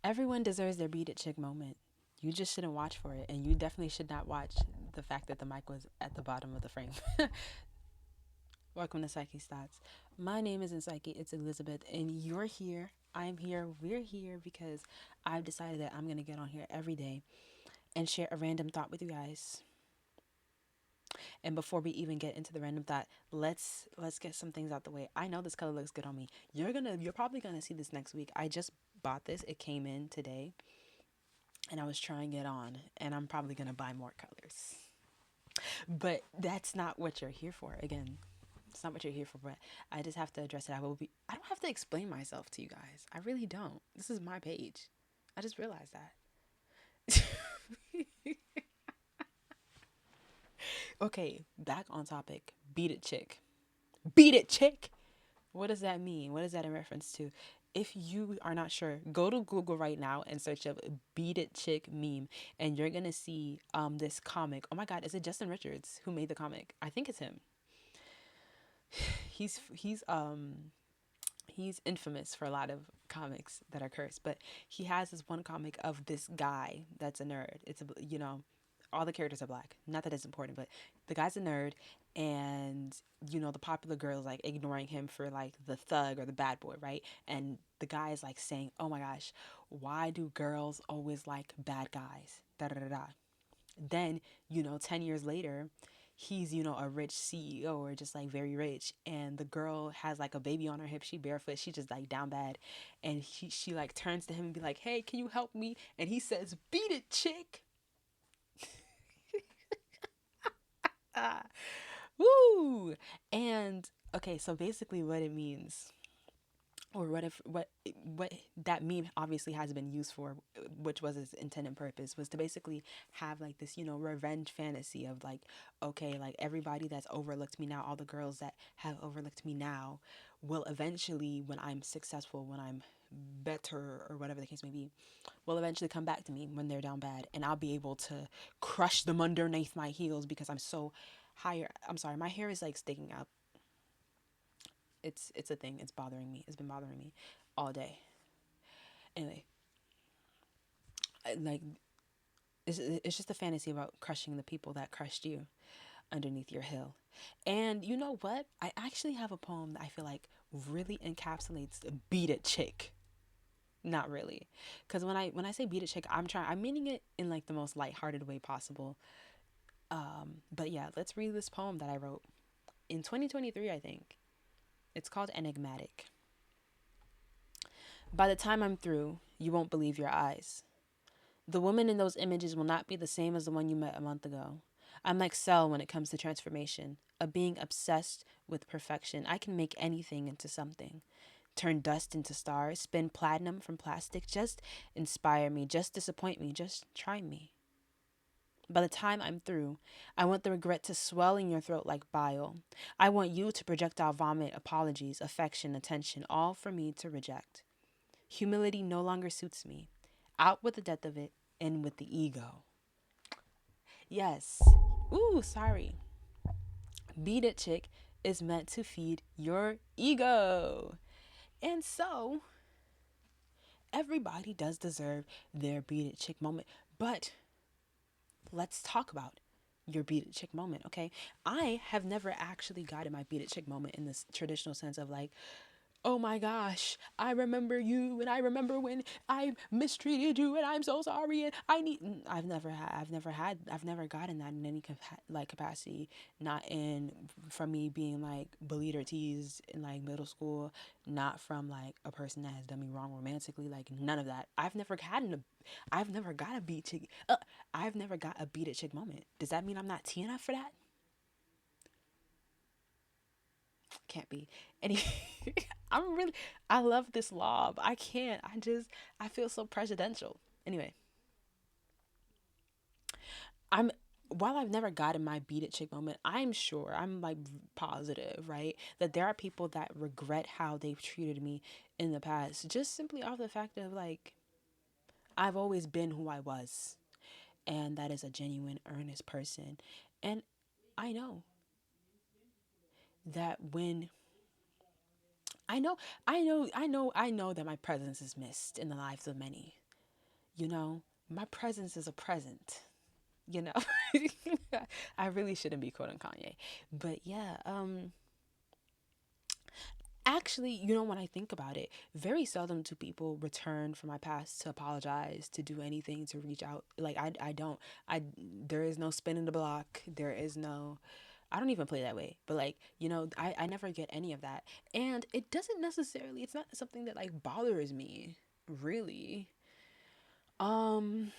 Everyone deserves their beat it chick moment. You just shouldn't watch for it, and you definitely should not watch the fact that the mic was at the bottom of the frame. Welcome to Psyche Stats. My name isn't Psyche, it's Elizabeth, and you're here. I'm here. We're here because I've decided that I'm gonna get on here every day and share a random thought with you guys. And before we even get into the random thought, let's get some things out the way. I know this color looks good on me. You're probably gonna see this next week. I just bought this. It came in today, and I was trying it on, and I'm probably gonna buy more colors. But that's not what you're here for. Again, it's not what you're here for. But I just have to address it. I don't have to explain myself to you guys. I really don't. This is my page. I just realized that. Okay, back on topic. Beat it, chick. Beat it, chick. What does that mean? What is that in reference to? If you are not sure, go to Google right now and search up "Beat It Chick" meme, and you're gonna see this comic. Oh my God, is it Justin Richards who made the comic? I think it's him. He's infamous for a lot of comics that are cursed, but he has this one comic of this guy that's a nerd. All the characters are black. Not that it's important, but the guy's a nerd, and the popular girl is like ignoring him for like the thug or the bad boy, right? And the guy is like saying, "Oh my gosh, why do girls always like bad guys?" Da da da da. Then 10 years later, he's a rich CEO or just like very rich, and the girl has like a baby on her hip, she barefoot, she just like down bad, and she like turns to him and be like, "Hey, can you help me?" And he says, "Beat it, chick." Ah, woo. And okay, so basically what it means, or what that meme obviously has been used for, which was its intended purpose, was to basically have like this revenge fantasy of like, okay, like everybody that's overlooked me now, all the girls that have overlooked me now, will eventually, when I'm successful, when I'm better, or whatever the case may be, will eventually come back to me when they're down bad, and I'll be able to crush them underneath my heels because I'm so higher. I'm sorry, my hair is like sticking out. It's a thing. It's bothering me. It's been bothering me all day. Anyway, like it's just a fantasy about crushing the people that crushed you underneath your hill. And you know what? I actually have a poem that I feel like really encapsulates "beat it chick." Not really, because when I say "beat it chick," I'm meaning it in like the most lighthearted way possible. But yeah, let's read this poem that I wrote in 2023. I think it's called "Enigmatic." By the time I'm through, you won't believe your eyes. The woman in those images will not be the same as the one you met a month ago. I'm like Cell when it comes to transformation, a being obsessed with perfection. I can make anything into something. Turn dust into stars, spin platinum from plastic. Just inspire me, just disappoint me, just try me. By the time I'm through, I want the regret to swell in your throat like bile. I want you to projectile vomit apologies, affection, attention, all for me to reject. Humility no longer suits me. Out with the death of it, in with the ego. Yes. Ooh, sorry. Beat It Chick is meant to feed your ego. And so, everybody does deserve their Beat It Chick moment. But let's talk about your Beat It Chick moment, okay? I have never actually gotten my Beat It Chick moment in this traditional sense of like, "Oh my gosh, I remember you, and I remember when I mistreated you, and I'm so sorry, and I need." I've never gotten that in any capacity. Not in from me being like bullied or teased in like middle school. Not from like a person that has done me wrong romantically. Like none of that. I've never got a beat chick. I've never got a beat it chick moment. Does that mean I'm not T enough for that? Can't be. Any I'm really I love this lob. I can't. I feel so presidential. Anyway, I'm while I've never gotten my beat it chick moment, I'm sure, I'm like positive, right? That there are people that regret how they've treated me in the past, just simply off the fact of like I've always been who I was. And that is a genuine, earnest person. And I know that when I know that my presence is missed in the lives of many. You know, my presence is a present. You know, I really shouldn't be quoting Kanye, but yeah. Actually, when I think about it, very seldom do people return from my past to apologize, to do anything, to reach out. Like I don't. There is no spin in the block. There is no. I don't even play that way. But like, I never get any of that. And it doesn't necessarily, it's not something that like bothers me, really. Um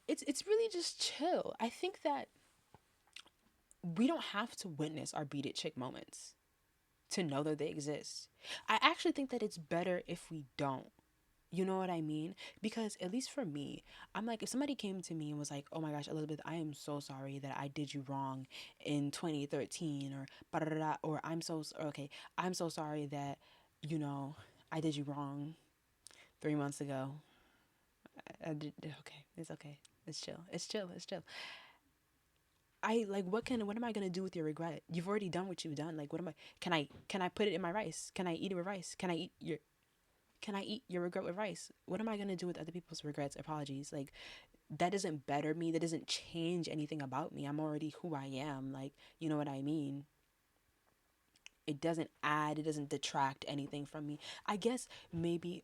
it's really just chill. I think that we don't have to witness our beat it chick moments to know that they exist. I actually think that it's better if we don't. You know what I mean? Because at least for me, I'm like, if somebody came to me and was like, "Oh my gosh, Elizabeth, I am so sorry that I did you wrong in 2013," or or okay, I'm so sorry that you know I did you wrong 3 months ago. I did okay. It's okay. It's chill. It's chill. It's chill. I like what am I gonna do with your regret? You've already done what you've done. Like what am I can I put it in my rice? Can I eat it with rice? Can I eat your regret with rice? What am I gonna do with other people's regrets, apologies? Like that doesn't better me. That doesn't change anything about me. I'm already who I am. Like, you know what I mean? It doesn't add, it doesn't detract anything from me. I guess maybe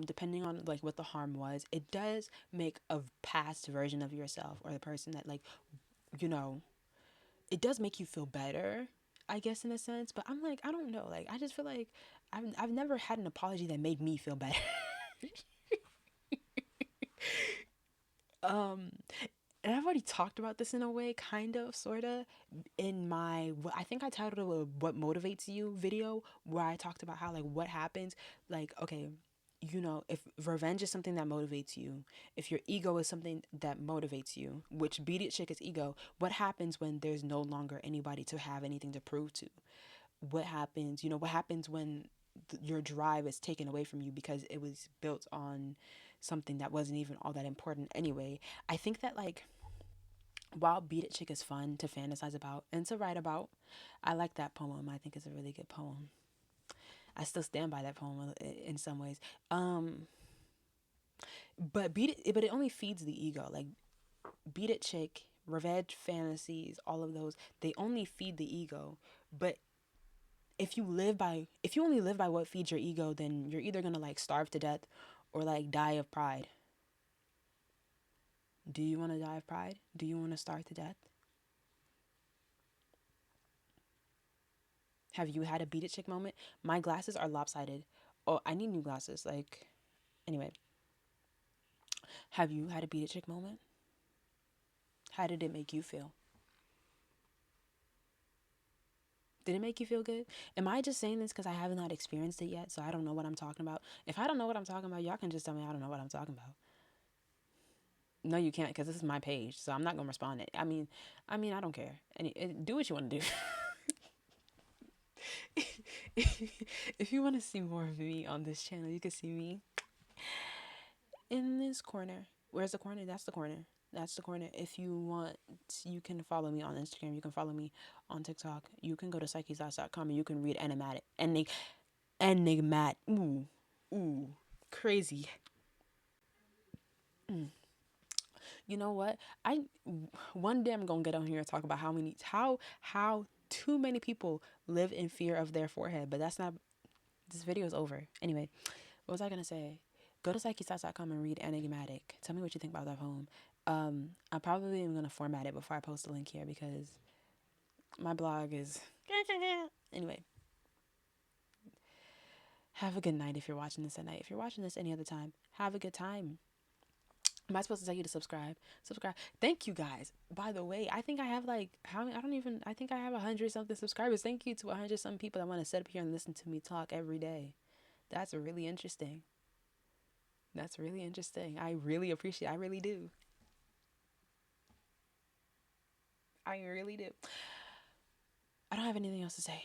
depending on like what the harm was, it does make a past version of yourself or the person that like, you know, it does make you feel better, I guess in a sense. But I'm like, I don't know. Like I just feel like I've never had an apology that made me feel better. um and I've already talked about this in a way, kind of, sort of, in my, I think I titled it a "What Motivates You" video, where I talked about how, like, what happens, like, okay, if revenge is something that motivates you, if your ego is something that motivates you, which beat it chick is ego, what happens when there's no longer anybody to have anything to prove to? What happens when your drive is taken away from you because it was built on something that wasn't even all that important anyway? I think that, like, while Beat It Chick is fun to fantasize about and to write about, I like that poem. I think it's a really good poem. I still stand by that poem in some ways. But it only feeds the ego. Like Beat It Chick, revenge fantasies, all of those, they only feed the ego. But if you only live by what feeds your ego, then you're either gonna like starve to death or like die of pride. Do you want to die of pride? Do you want to starve to death? Have you had a beat it chick moment? My glasses are lopsided. Oh, I need new glasses. Like, anyway, have you had a beat it chick moment? How did it make you feel? Did it make you feel good? Am I just saying this because I haven't not experienced it yet, so I don't know what I'm talking about? If I don't know what I'm talking about, y'all can just tell me I don't know what I'm talking about. No, you can't, because this is my page, so I'm not gonna respond. I don't care. Do what you want to do. If you want to see more of me on this channel, you can see me in this corner. Where's the corner? That's the corner. That's the corner. If you want, you can follow me on Instagram. You can follow me on TikTok. You can go to psychesauce.com and you can read enigmat. Ooh, crazy. You know what? I One day I'm gonna get on here and talk about how too many people live in fear of their forehead. But that's not. This video is over. Anyway, what was I gonna say? Go to psychesauce.com and read Enigmatic. Tell me what you think about that poem. I probably am gonna format it before I post the link here because my blog is anyway. Have a good night if you're watching this at night. If you're watching this any other time, have a good time. Am I supposed to tell you to subscribe? Subscribe. Thank you guys. By the way, I think I have like how I don't even I think I have 100 something subscribers. Thank you to 100 some people that want to sit up here and listen to me talk every day. That's really interesting. That's really interesting. I really appreciate it. I really do. I really do. I don't have anything else to say.